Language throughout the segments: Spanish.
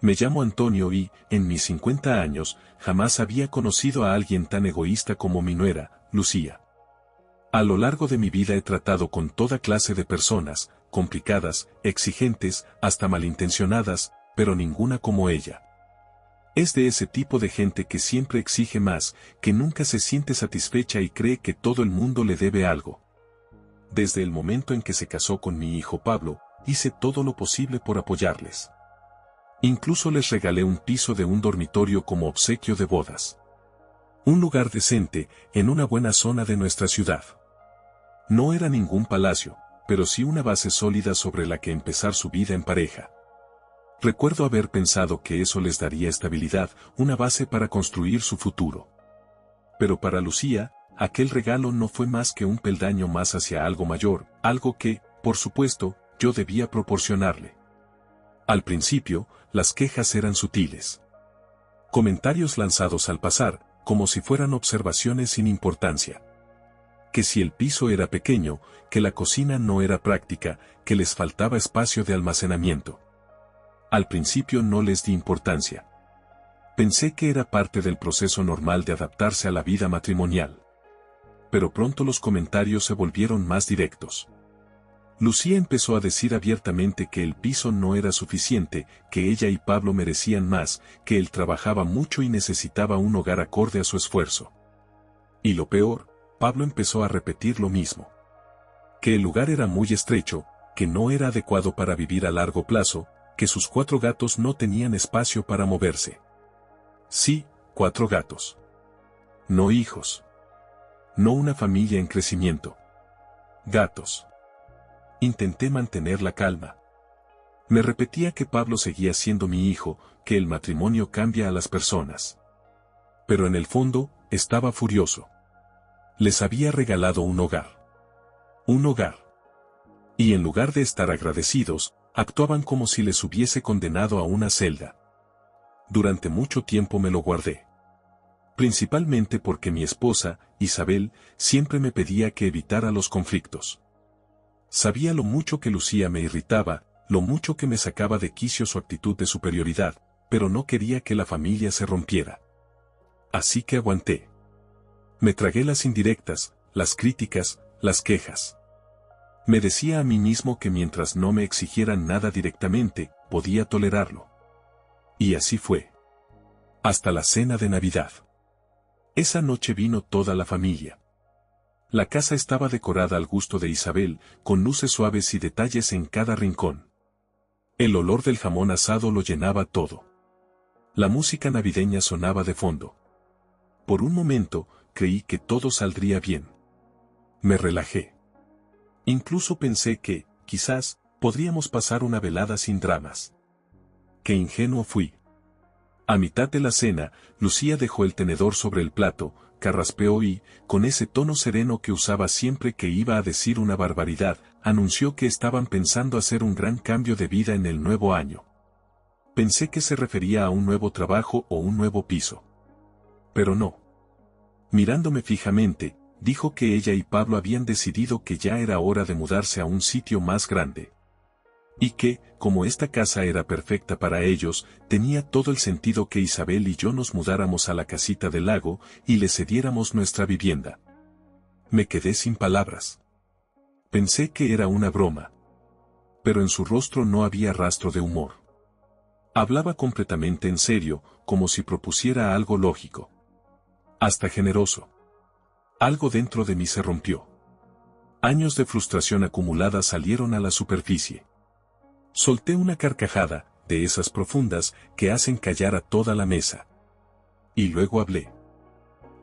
Me llamo Antonio y, en mis 50 años, jamás había conocido a alguien tan egoísta como mi nuera, Lucía. A lo largo de mi vida he tratado con toda clase de personas, complicadas, exigentes, hasta malintencionadas, pero ninguna como ella. Es de ese tipo de gente que siempre exige más, que nunca se siente satisfecha y cree que todo el mundo le debe algo. Desde el momento en que se casó con mi hijo Pablo, hice todo lo posible por apoyarles. Incluso les regalé un piso de un dormitorio como obsequio de bodas. Un lugar decente, en una buena zona de nuestra ciudad. No era ningún palacio, pero sí una base sólida sobre la que empezar su vida en pareja. Recuerdo haber pensado que eso les daría estabilidad, una base para construir su futuro. Pero para Lucía, aquel regalo no fue más que un peldaño más hacia algo mayor, algo que, por supuesto, yo debía proporcionarle. Al principio, las quejas eran sutiles. Comentarios lanzados al pasar, como si fueran observaciones sin importancia. Que si el piso era pequeño, que la cocina no era práctica, que les faltaba espacio de almacenamiento. Al principio no les di importancia. Pensé que era parte del proceso normal de adaptarse a la vida matrimonial. Pero pronto los comentarios se volvieron más directos. Lucía empezó a decir abiertamente que el piso no era suficiente, que ella y Pablo merecían más, que él trabajaba mucho y necesitaba un hogar acorde a su esfuerzo. Y lo peor, Pablo empezó a repetir lo mismo. Que el lugar era muy estrecho, que no era adecuado para vivir a largo plazo, que sus 4 gatos no tenían espacio para moverse. Sí, 4 gatos. No hijos. No una familia en crecimiento. Gatos. Intenté mantener la calma. Me repetía que Pablo seguía siendo mi hijo, que el matrimonio cambia a las personas. Pero en el fondo, estaba furioso. Les había regalado un hogar. Un hogar. Y en lugar de estar agradecidos, actuaban como si les hubiese condenado a una celda. Durante mucho tiempo me lo guardé. Principalmente porque mi esposa, Isabel, siempre me pedía que evitara los conflictos. Sabía lo mucho que Lucía me irritaba, lo mucho que me sacaba de quicio su actitud de superioridad, pero no quería que la familia se rompiera. Así que aguanté. Me tragué las indirectas, las críticas, las quejas. Me decía a mí mismo que mientras no me exigieran nada directamente, podía tolerarlo. Y así fue. Hasta la cena de Navidad. Esa noche vino toda la familia. La casa estaba decorada al gusto de Isabel, con luces suaves y detalles en cada rincón. El olor del jamón asado lo llenaba todo. La música navideña sonaba de fondo. Por un momento, creí que todo saldría bien. Me relajé. Incluso pensé que, quizás, podríamos pasar una velada sin dramas. Qué ingenuo fui. A mitad de la cena, Lucía dejó el tenedor sobre el plato, carraspeó y, con ese tono sereno que usaba siempre que iba a decir una barbaridad, anunció que estaban pensando hacer un gran cambio de vida en el nuevo año. Pensé que se refería a un nuevo trabajo o un nuevo piso. Pero no. Mirándome fijamente, dijo que ella y Pablo habían decidido que ya era hora de mudarse a un sitio más grande. Y que, como esta casa era perfecta para ellos, tenía todo el sentido que Isabel y yo nos mudáramos a la casita del lago y le cediéramos nuestra vivienda. Me quedé sin palabras. Pensé que era una broma. Pero en su rostro no había rastro de humor. Hablaba completamente en serio, como si propusiera algo lógico. Hasta generoso. Algo dentro de mí se rompió. Años de frustración acumulada salieron a la superficie. Solté una carcajada, de esas profundas, que hacen callar a toda la mesa. Y luego hablé.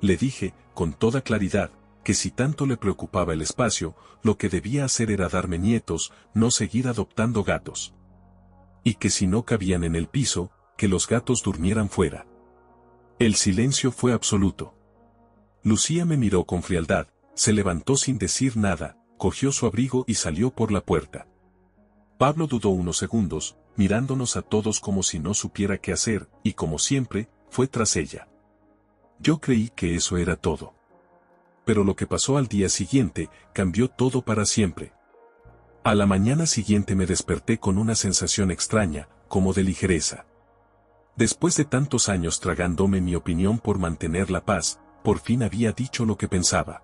Le dije, con toda claridad, que si tanto le preocupaba el espacio, lo que debía hacer era darme nietos, no seguir adoptando gatos. Y que si no cabían en el piso, que los gatos durmieran fuera. El silencio fue absoluto. Lucía me miró con frialdad, se levantó sin decir nada, cogió su abrigo y salió por la puerta. Pablo dudó unos segundos, mirándonos a todos como si no supiera qué hacer, y como siempre, fue tras ella. Yo creí que eso era todo. Pero lo que pasó al día siguiente, cambió todo para siempre. A la mañana siguiente me desperté con una sensación extraña, como de ligereza. Después de tantos años tragándome mi opinión por mantener la paz, por fin había dicho lo que pensaba.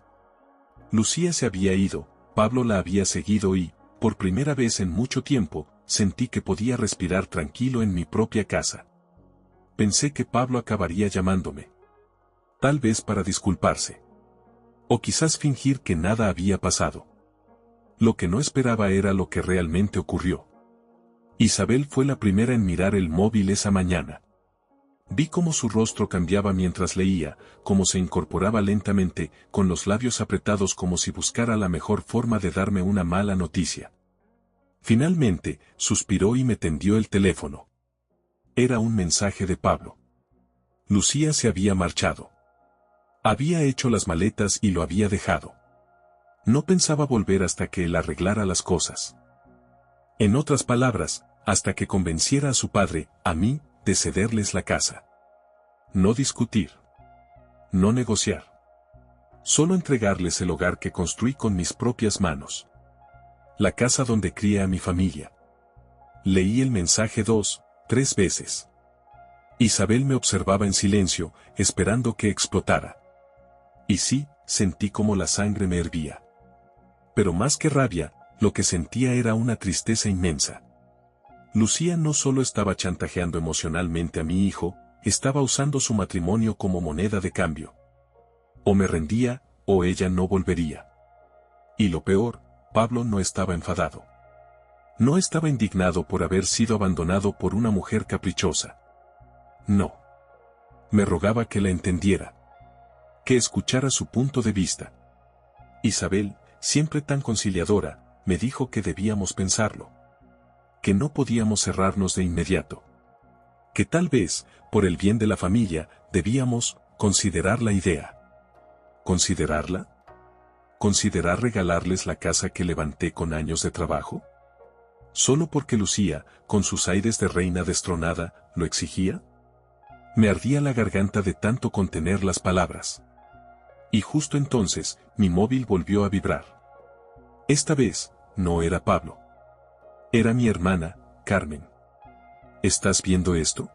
Lucía se había ido, Pablo la había seguido y, por primera vez en mucho tiempo, sentí que podía respirar tranquilo en mi propia casa. Pensé que Pablo acabaría llamándome. Tal vez para disculparse. O quizás fingir que nada había pasado. Lo que no esperaba era lo que realmente ocurrió. Isabel fue la primera en mirar el móvil esa mañana. Vi cómo su rostro cambiaba mientras leía, cómo se incorporaba lentamente, con los labios apretados como si buscara la mejor forma de darme una mala noticia. Finalmente, suspiró y me tendió el teléfono. Era un mensaje de Pablo. Lucía se había marchado. Había hecho las maletas y lo había dejado. No pensaba volver hasta que él arreglara las cosas. En otras palabras, hasta que convenciera a su padre, a mí, de cederles la casa. No discutir. No negociar. Solo entregarles el hogar que construí con mis propias manos. La casa donde crié a mi familia. Leí el mensaje 2, 3 veces. Isabel me observaba en silencio, esperando que explotara. Y sí, sentí como la sangre me hervía. Pero más que rabia, lo que sentía era una tristeza inmensa. Lucía no solo estaba chantajeando emocionalmente a mi hijo, estaba usando su matrimonio como moneda de cambio. O me rendía, o ella no volvería. Y lo peor, Pablo no estaba enfadado. No estaba indignado por haber sido abandonado por una mujer caprichosa. No. Me rogaba que la entendiera. Que escuchara su punto de vista. Isabel, siempre tan conciliadora, me dijo que debíamos pensarlo. Que no podíamos cerrarnos de inmediato. Que tal vez, por el bien de la familia, debíamos considerar la idea. ¿Considerarla? ¿Considerar regalarles la casa que levanté con años de trabajo? ¿Solo porque Lucía, con sus aires de reina destronada, lo exigía? Me ardía la garganta de tanto contener las palabras. Y justo entonces, mi móvil volvió a vibrar. Esta vez, no era Pablo. Era mi hermana, Carmen. ¿Estás viendo esto?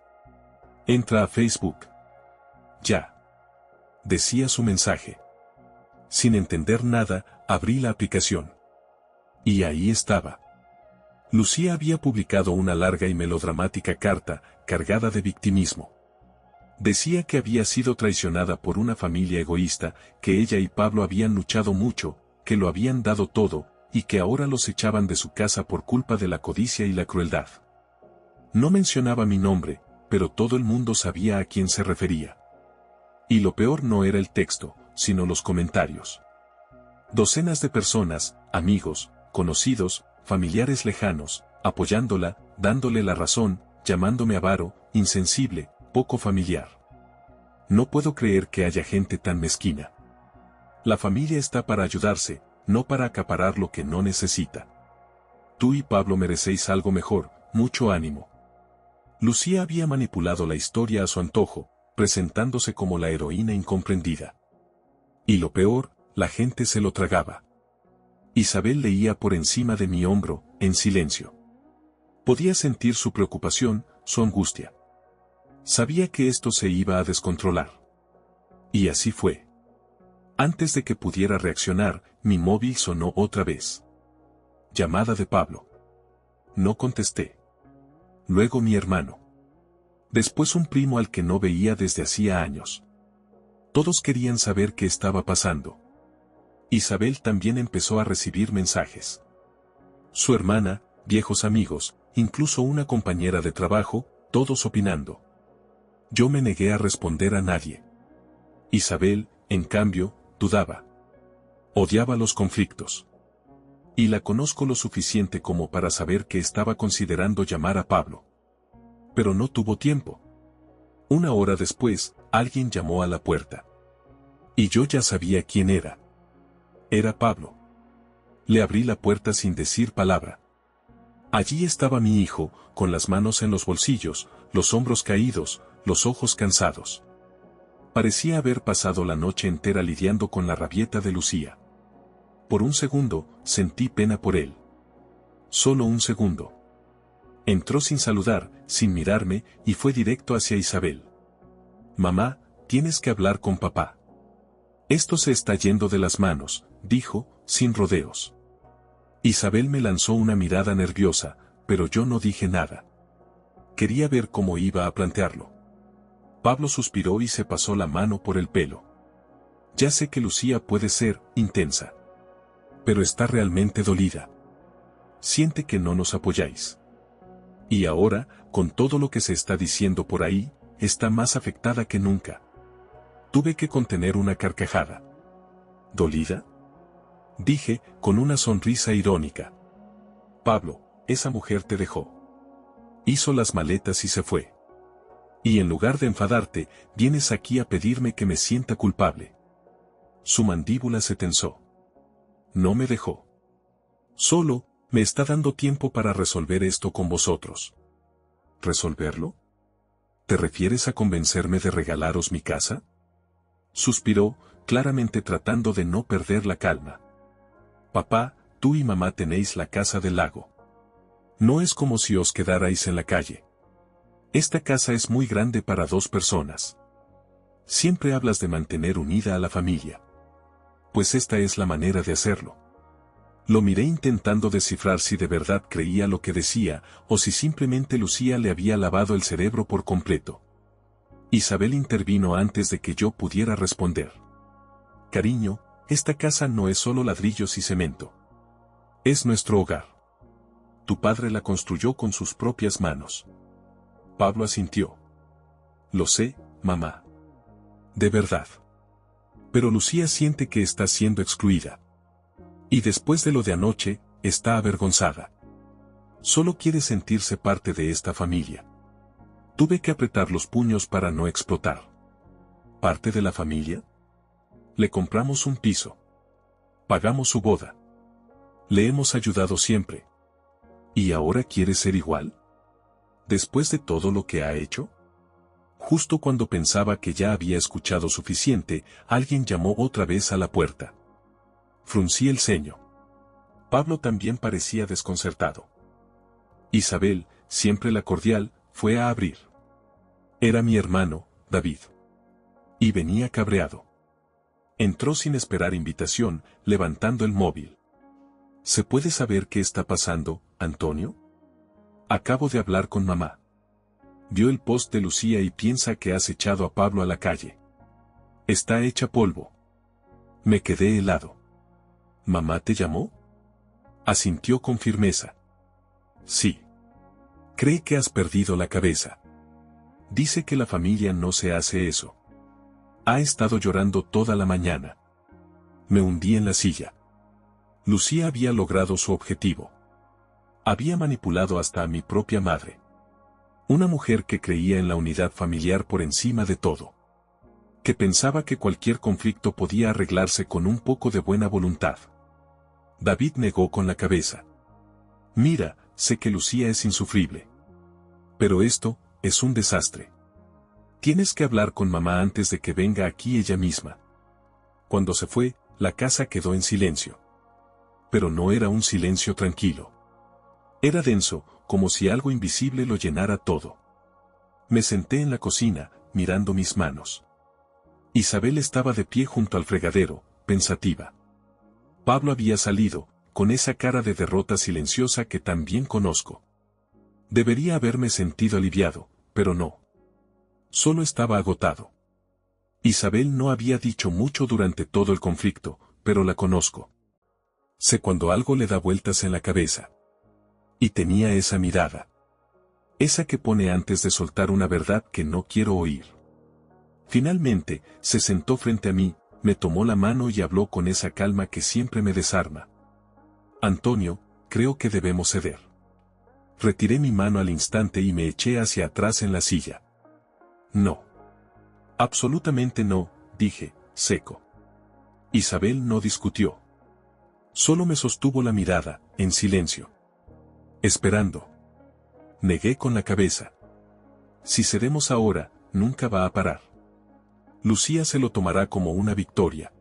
Entra a Facebook. Ya. Decía su mensaje. Sin entender nada, abrí la aplicación. Y ahí estaba. Lucía había publicado una larga y melodramática carta, cargada de victimismo. Decía que había sido traicionada por una familia egoísta, que ella y Pablo habían luchado mucho, que lo habían dado todo, y que ahora los echaban de su casa por culpa de la codicia y la crueldad. No mencionaba mi nombre, pero todo el mundo sabía a quién se refería. Y lo peor no era el texto, sino los comentarios. Docenas de personas, amigos, conocidos, familiares lejanos, apoyándola, dándole la razón, llamándome avaro, insensible, poco familiar. No puedo creer que haya gente tan mezquina. La familia está para ayudarse, no para acaparar lo que no necesita. Tú y Pablo merecéis algo mejor, mucho ánimo. Lucía había manipulado la historia a su antojo, presentándose como la heroína incomprendida. Y lo peor, la gente se lo tragaba. Isabel leía por encima de mi hombro, en silencio. Podía sentir su preocupación, su angustia. Sabía que esto se iba a descontrolar. Y así fue. Antes de que pudiera reaccionar, mi móvil sonó otra vez. Llamada de Pablo. No contesté. Luego mi hermano. Después un primo al que no veía desde hacía años. Todos querían saber qué estaba pasando. Isabel también empezó a recibir mensajes. Su hermana, viejos amigos, incluso una compañera de trabajo, todos opinando. Yo me negué a responder a nadie. Isabel, en cambio, dudaba. Odiaba los conflictos. Y la conozco lo suficiente como para saber que estaba considerando llamar a Pablo. Pero no tuvo tiempo. Una hora después, alguien llamó a la puerta. Y yo ya sabía quién era. Era Pablo. Le abrí la puerta sin decir palabra. Allí estaba mi hijo, con las manos en los bolsillos, los hombros caídos, los ojos cansados. Parecía haber pasado la noche entera lidiando con la rabieta de Lucía. Por un segundo, sentí pena por él. Solo un segundo. Entró sin saludar, sin mirarme, y fue directo hacia Isabel. Mamá, tienes que hablar con papá. Esto se está yendo de las manos, dijo, sin rodeos. Isabel me lanzó una mirada nerviosa, pero yo no dije nada. Quería ver cómo iba a plantearlo. Pablo suspiró y se pasó la mano por el pelo. Ya sé que Lucía puede ser intensa. Pero está realmente dolida. Siente que no nos apoyáis. Y ahora, con todo lo que se está diciendo por ahí, está más afectada que nunca. Tuve que contener una carcajada. ¿Dolida? Dije, con una sonrisa irónica. Pablo, esa mujer te dejó. Hizo las maletas y se fue. Y en lugar de enfadarte, vienes aquí a pedirme que me sienta culpable. Su mandíbula se tensó. No me dejó. Solo, me está dando tiempo para resolver esto con vosotros. ¿Resolverlo? ¿Te refieres a convencerme de regalaros mi casa? Suspiró, claramente tratando de no perder la calma. Papá, tú y mamá tenéis la casa del lago. No es como si os quedarais en la calle. Esta casa es muy grande para 2 personas. Siempre hablas de mantener unida a la familia. Pues esta es la manera de hacerlo. Lo miré intentando descifrar si de verdad creía lo que decía, o si simplemente Lucía le había lavado el cerebro por completo. Isabel intervino antes de que yo pudiera responder. Cariño, esta casa no es solo ladrillos y cemento. Es nuestro hogar. Tu padre la construyó con sus propias manos. Pablo asintió. Lo sé, mamá. De verdad. Pero Lucía siente que está siendo excluida. Y después de lo de anoche, está avergonzada. Solo quiere sentirse parte de esta familia. Tuve que apretar los puños para no explotar. ¿Parte de la familia? Le compramos un piso. Pagamos su boda. Le hemos ayudado siempre. ¿Y ahora quiere ser igual? ¿Después de todo lo que ha hecho? Justo cuando pensaba que ya había escuchado suficiente, alguien llamó otra vez a la puerta. Fruncí el ceño. Pablo también parecía desconcertado. Isabel, siempre la cordial, fue a abrir. Era mi hermano, David. Y venía cabreado. Entró sin esperar invitación, levantando el móvil. ¿Se puede saber qué está pasando, Antonio? Acabo de hablar con mamá. Vio el post de Lucía y piensa que has echado a Pablo a la calle. Está hecha polvo. Me quedé helado. ¿Mamá te llamó? Asintió con firmeza. Sí. Cree que has perdido la cabeza. Dice que la familia no se hace eso. Ha estado llorando toda la mañana. Me hundí en la silla. Lucía había logrado su objetivo. Había manipulado hasta a mi propia madre. Una mujer que creía en la unidad familiar por encima de todo. Que pensaba que cualquier conflicto podía arreglarse con un poco de buena voluntad. David negó con la cabeza. Mira, sé que Lucía es insufrible. Pero esto, es un desastre. Tienes que hablar con mamá antes de que venga aquí ella misma. Cuando se fue, la casa quedó en silencio. Pero no era un silencio tranquilo. Era denso, como si algo invisible lo llenara todo. Me senté en la cocina, mirando mis manos. Isabel estaba de pie junto al fregadero, pensativa. Pablo había salido, con esa cara de derrota silenciosa que tan bien conozco. Debería haberme sentido aliviado, pero no. Solo estaba agotado. Isabel no había dicho mucho durante todo el conflicto, pero la conozco. Sé cuando algo le da vueltas en la cabeza. Y tenía esa mirada. Esa que pone antes de soltar una verdad que no quiero oír. Finalmente, se sentó frente a mí, me tomó la mano y habló con esa calma que siempre me desarma. Antonio, creo que debemos ceder. Retiré mi mano al instante y me eché hacia atrás en la silla. No. Absolutamente no, dije, seco. Isabel no discutió. Solo me sostuvo la mirada, en silencio. Esperando. Negué con la cabeza. Si cedemos ahora, nunca va a parar. Lucía se lo tomará como una victoria.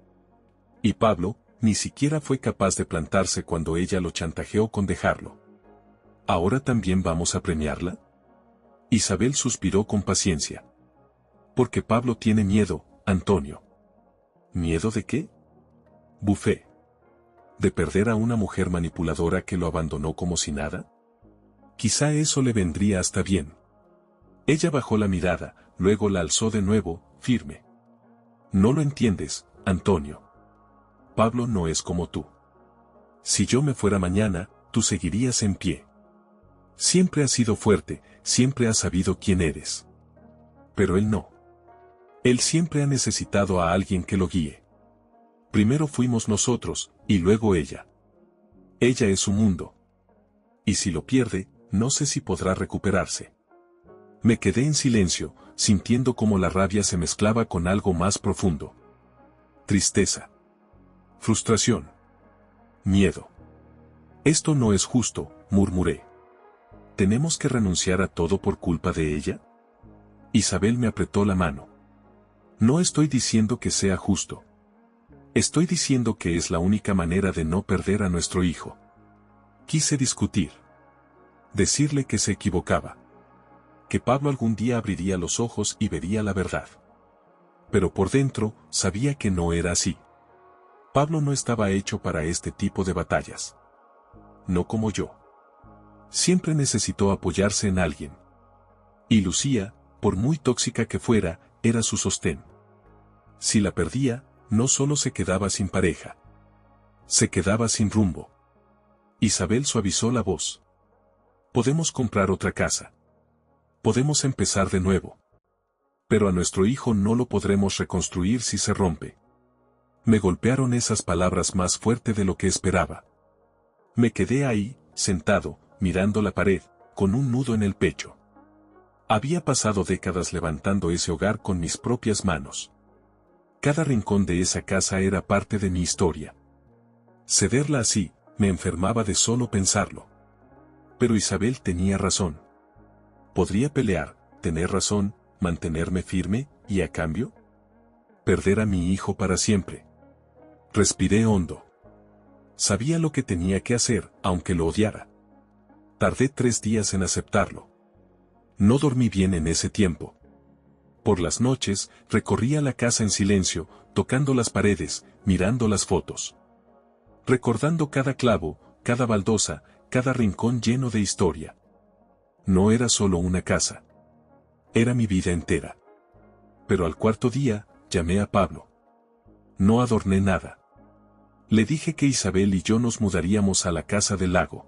Y Pablo, ni siquiera fue capaz de plantarse cuando ella lo chantajeó con dejarlo. ¿Ahora también vamos a premiarla? Isabel suspiró con paciencia. Porque Pablo tiene miedo, Antonio. ¿Miedo de qué? Bufé. ¿De perder a una mujer manipuladora que lo abandonó como si nada? Quizá eso le vendría hasta bien. Ella bajó la mirada, luego la alzó de nuevo, firme. No lo entiendes, Antonio. Pablo no es como tú. Si yo me fuera mañana, tú seguirías en pie. Siempre has sido fuerte, siempre has sabido quién eres. Pero él no. Él siempre ha necesitado a alguien que lo guíe. Primero fuimos nosotros, y luego ella. Ella es su mundo. Y si lo pierde, no sé si podrá recuperarse. Me quedé en silencio, sintiendo cómo la rabia se mezclaba con algo más profundo. Tristeza. Frustración. Miedo. Esto no es justo, murmuré. ¿Tenemos que renunciar a todo por culpa de ella? Isabel me apretó la mano. No estoy diciendo que sea justo. Estoy diciendo que es la única manera de no perder a nuestro hijo. Quise discutir. Decirle que se equivocaba. Que Pablo algún día abriría los ojos y vería la verdad. Pero por dentro, sabía que no era así. Pablo no estaba hecho para este tipo de batallas. No como yo. Siempre necesitó apoyarse en alguien. Y Lucía, por muy tóxica que fuera, era su sostén. Si la perdía, no solo se quedaba sin pareja. Se quedaba sin rumbo. Isabel suavizó la voz. Podemos comprar otra casa. Podemos empezar de nuevo. Pero a nuestro hijo no lo podremos reconstruir si se rompe. Me golpearon esas palabras más fuerte de lo que esperaba. Me quedé ahí, sentado, mirando la pared, con un nudo en el pecho. Había pasado décadas levantando ese hogar con mis propias manos. Cada rincón de esa casa era parte de mi historia. Cederla así, me enfermaba de solo pensarlo. Pero Isabel tenía razón. Podría pelear, tener razón, mantenerme firme, y a cambio, perder a mi hijo para siempre. Respiré hondo. Sabía lo que tenía que hacer, aunque lo odiara. Tardé 3 días en aceptarlo. No dormí bien en ese tiempo. Por las noches, recorría la casa en silencio, tocando las paredes, mirando las fotos. Recordando cada clavo, cada baldosa, cada rincón lleno de historia. No era solo una casa. Era mi vida entera. Pero al 4.º día, llamé a Pablo. No adorné nada. Le dije que Isabel y yo nos mudaríamos a la casa del lago.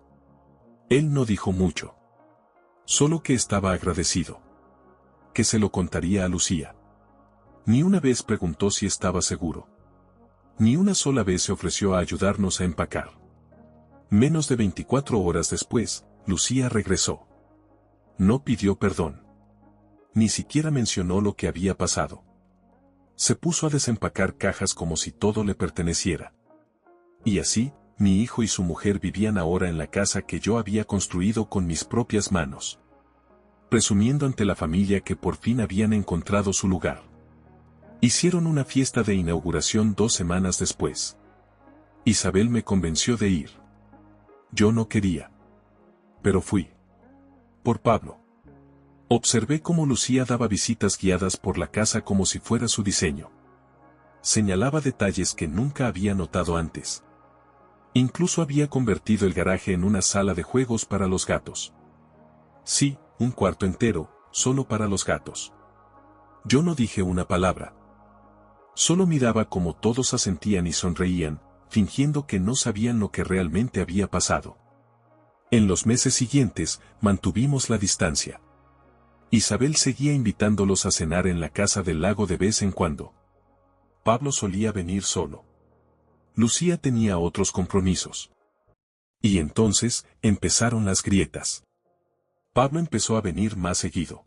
Él no dijo mucho. Solo que estaba agradecido. Que se lo contaría a Lucía. Ni una vez preguntó si estaba seguro. Ni una sola vez se ofreció a ayudarnos a empacar. Menos de 24 horas después, Lucía regresó. No pidió perdón. Ni siquiera mencionó lo que había pasado. Se puso a desempacar cajas como si todo le perteneciera. Y así, mi hijo y su mujer vivían ahora en la casa que yo había construido con mis propias manos. Presumiendo ante la familia que por fin habían encontrado su lugar. Hicieron una fiesta de inauguración 2 semanas después. Isabel me convenció de ir. Yo no quería. Pero fui. Por Pablo. Observé cómo Lucía daba visitas guiadas por la casa como si fuera su diseño. Señalaba detalles que nunca había notado antes. Incluso había convertido el garaje en una sala de juegos para los gatos. Sí, un cuarto entero, solo para los gatos. Yo no dije una palabra. Solo miraba cómo todos asentían y sonreían, fingiendo que no sabían lo que realmente había pasado. En los meses siguientes, mantuvimos la distancia. Isabel seguía invitándolos a cenar en la casa del lago de vez en cuando. Pablo solía venir solo. Lucía tenía otros compromisos. Y entonces, empezaron las grietas. Pablo empezó a venir más seguido.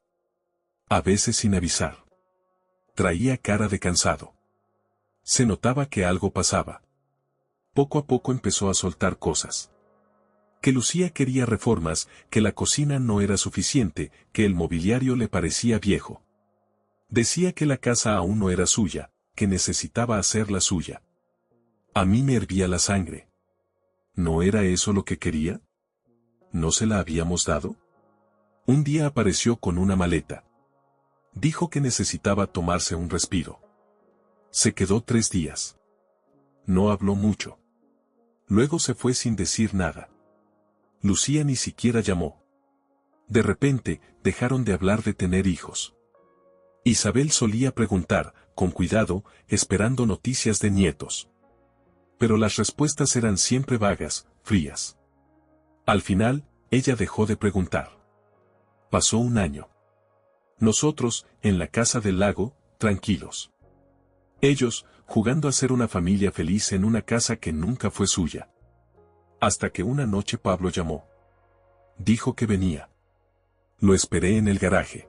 A veces sin avisar. Traía cara de cansado. Se notaba que algo pasaba. Poco a poco empezó a soltar cosas. Que Lucía quería reformas, que la cocina no era suficiente, que el mobiliario le parecía viejo. Decía que la casa aún no era suya, que necesitaba hacerla suya. A mí me hervía la sangre. ¿No era eso lo que quería? ¿no se la habíamos dado? Un día apareció con una maleta. Dijo que necesitaba tomarse un respiro. Se quedó 3 días. No habló mucho. Luego se fue sin decir nada. Lucía ni siquiera llamó. De repente, dejaron de hablar de tener hijos. Isabel solía preguntar, con cuidado, esperando noticias de nietos. Pero las respuestas eran siempre vagas, frías. Al final, ella dejó de preguntar. Pasó un año. Nosotros, en la casa del lago, tranquilos. Ellos, jugando a ser una familia feliz en una casa que nunca fue suya. Hasta que una noche Pablo llamó. Dijo que venía. Lo esperé en el garaje.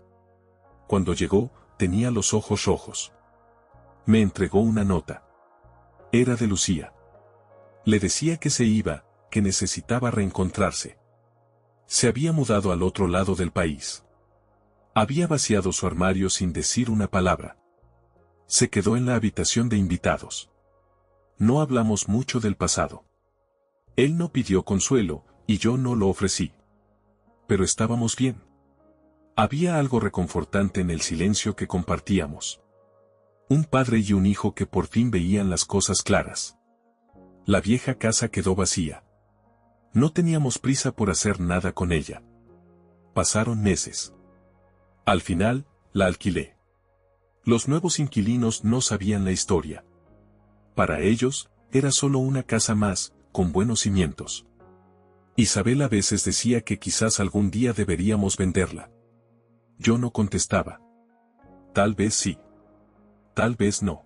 Cuando llegó, tenía los ojos rojos. Me entregó una nota. Era de Lucía. Le decía que se iba, que necesitaba reencontrarse. Se había mudado al otro lado del país. Había vaciado su armario sin decir una palabra. Se quedó en la habitación de invitados. No hablamos mucho del pasado. Él no pidió consuelo, y yo no lo ofrecí. Pero estábamos bien. Había algo reconfortante en el silencio que compartíamos. Un padre y un hijo que por fin veían las cosas claras. La vieja casa quedó vacía. No teníamos prisa por hacer nada con ella. Pasaron meses. Al final, la alquilé. Los nuevos inquilinos no sabían la historia. Para ellos, era solo una casa más, con buenos cimientos. Isabel a veces decía que quizás algún día deberíamos venderla. Yo no contestaba. Tal vez sí. Tal vez no.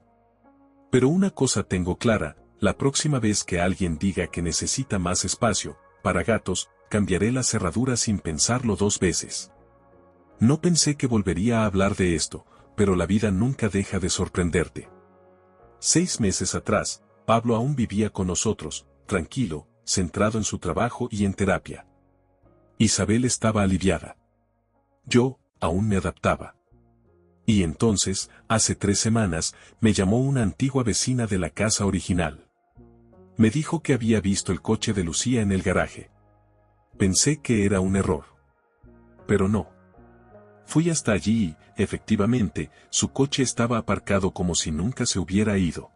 Pero una cosa tengo clara, la próxima vez que alguien diga que necesita más espacio, para gatos, cambiaré la cerradura sin pensarlo 2 veces. No pensé que volvería a hablar de esto, pero la vida nunca deja de sorprenderte. 6 meses atrás, Pablo aún vivía con nosotros, tranquilo, centrado en su trabajo y en terapia. Isabel estaba aliviada. Yo, aún me adaptaba. Y entonces, hace 3 semanas, me llamó una antigua vecina de la casa original. Me dijo que había visto el coche de Lucía en el garaje. Pensé que era un error. Pero no. Fui hasta allí y, efectivamente, su coche estaba aparcado como si nunca se hubiera ido.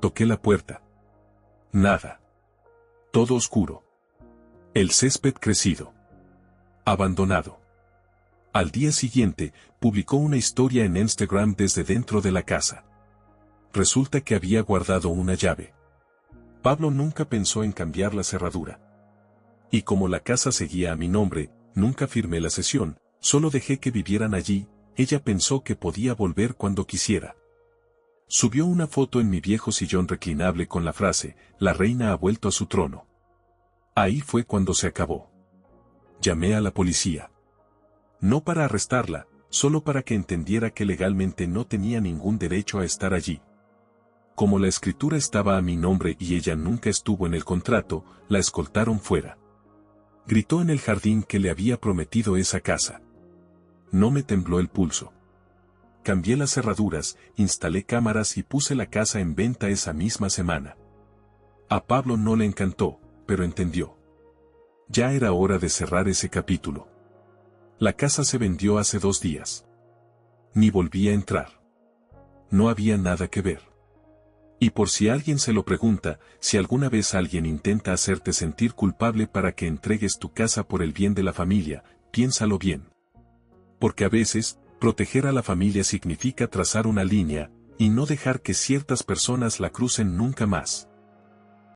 Toqué la puerta. Nada. Todo oscuro. El césped crecido. Abandonado. Al día siguiente, publicó una historia en Instagram desde dentro de la casa. Resulta que había guardado una llave. Pablo nunca pensó en cambiar la cerradura. Y como la casa seguía a mi nombre, nunca firmé la cesión, solo dejé que vivieran allí. Ella pensó que podía volver cuando quisiera. Subió una foto en mi viejo sillón reclinable con la frase, la reina ha vuelto a su trono. Ahí fue cuando se acabó. Llamé a la policía. No para arrestarla, solo para que entendiera que legalmente no tenía ningún derecho a estar allí. Como la escritura estaba a mi nombre y ella nunca estuvo en el contrato, la escoltaron fuera. Gritó en el jardín que le había prometido esa casa. No me tembló el pulso. Cambié las cerraduras, instalé cámaras y puse la casa en venta esa misma semana. A Pablo no le encantó, pero entendió. Ya era hora de cerrar ese capítulo. La casa se vendió hace 2 días. Ni volví a entrar. No había nada que ver. Y por si alguien se lo pregunta, si alguna vez alguien intenta hacerte sentir culpable para que entregues tu casa por el bien de la familia, piénsalo bien. Porque a veces, proteger a la familia significa trazar una línea, y no dejar que ciertas personas la crucen nunca más.